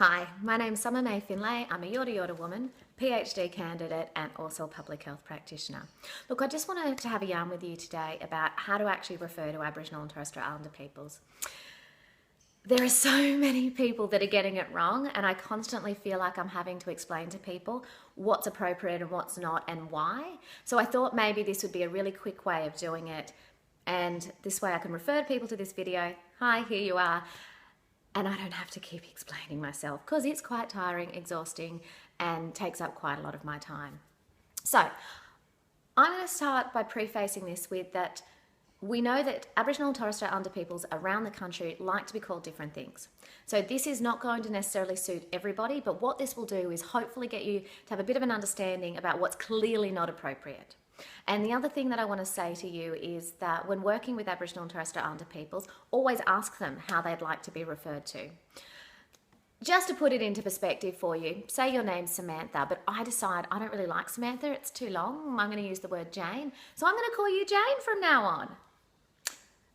Hi, my name's Summer Finlay. I'm a Yorta woman, PhD candidate and also a public health practitioner. Look, I just wanted to have a yarn with you today about how to actually refer to Aboriginal and Torres Strait Islander peoples. There are so many people that are getting it wrong, and I constantly feel like I'm having to explain to people what's appropriate and what's not and why. So I thought maybe this would be a really quick way of doing it, and this way I can refer people to this video. Hi, here you are. And I don't have to keep explaining myself because it's quite tiring, exhausting, and takes up quite a lot of my time. So I'm going to start by prefacing this with that we know that Aboriginal and Torres Strait Islander peoples around the country like to be called different things. So this is not going to necessarily suit everybody, but what this will do is hopefully get you to have a bit of an understanding about what's clearly not appropriate. And the other thing that I want to say to you is that when working with Aboriginal and Torres Strait Islander peoples, always ask them how they'd like to be referred to. Just to put it into perspective for you, say your name's Samantha, but I decide I don't really like Samantha, it's too long, I'm going to use the word Jane, so I'm going to call you Jane from now on.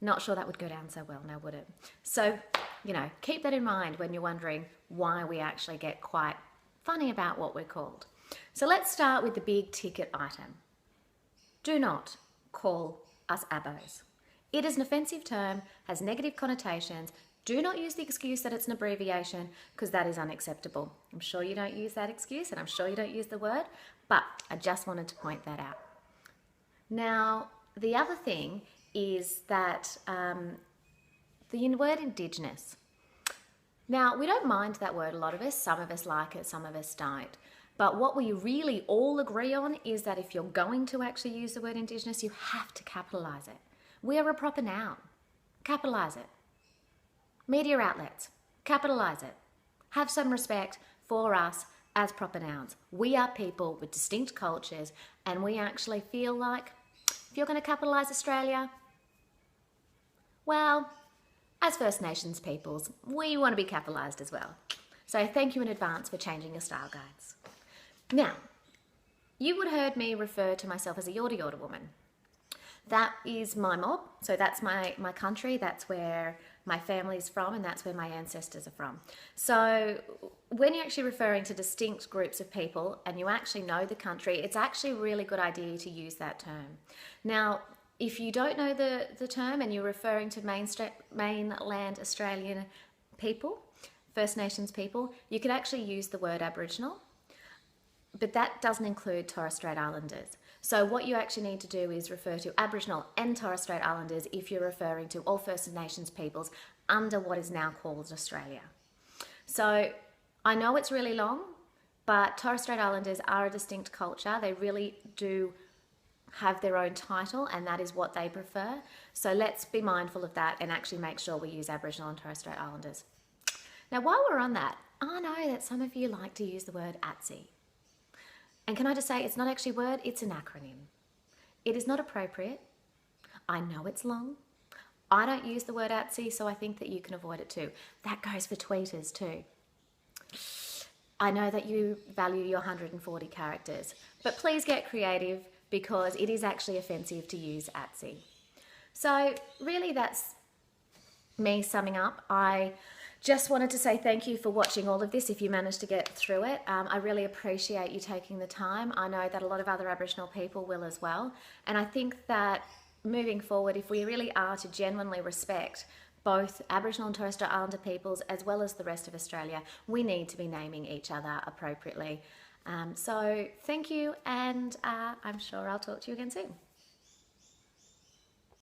Not sure that would go down so well now, would it? So, keep that in mind when you're wondering why we actually get quite funny about what we're called. So let's start with the big ticket item. Do not call us abos. It is an offensive term, has negative connotations. Do not use the excuse that it's an abbreviation because that is unacceptable. I'm sure you don't use that excuse and I'm sure you don't use the word, but I just wanted to point that out. Now, the other thing is that the word Indigenous. Now, we don't mind that word, a lot of us. Some of us like it, some of us don't. But what we really all agree on is that if you're going to actually use the word Indigenous, you have to capitalise it. We are a proper noun. Capitalise it. Media outlets, capitalise it. Have some respect for us as proper nouns. We are people with distinct cultures, and we actually feel like if you're going to capitalise Australia, well, as First Nations peoples, we want to be capitalised as well. So thank you in advance for changing your style guides. Now, you would have heard me refer to myself as a Yorta woman. That is my mob, so that's my country, that's where my family's from, and that's where my ancestors are from. So when you're actually referring to distinct groups of people and you actually know the country, it's actually a really good idea to use that term. Now, if you don't know the term and you're referring to mainland Australian people, First Nations people, you could actually use the word Aboriginal. But that doesn't include Torres Strait Islanders. So what you actually need to do is refer to Aboriginal and Torres Strait Islanders if you're referring to all First Nations peoples under what is now called Australia. So I know it's really long, but Torres Strait Islanders are a distinct culture. They really do have their own title, and that is what they prefer. So let's be mindful of that and actually make sure we use Aboriginal and Torres Strait Islanders. Now, while we're on that, I know that some of you like to use the word ATSI. And can I just say, it's not actually a word, it's an acronym. It is not appropriate. I know it's long. I don't use the word ATSI, so I think that you can avoid it too. That goes for tweeters too. I know that you value your 140 characters, but please get creative because it is actually offensive to use ATSI. So really that's me summing up. I just wanted to say thank you for watching all of this if you managed to get through it. I really appreciate you taking the time. I know that a lot of other Aboriginal people will as well. And I think that moving forward, if we really are to genuinely respect both Aboriginal and Torres Strait Islander peoples as well as the rest of Australia, we need to be naming each other appropriately. So thank you, and I'm sure I'll talk to you again soon.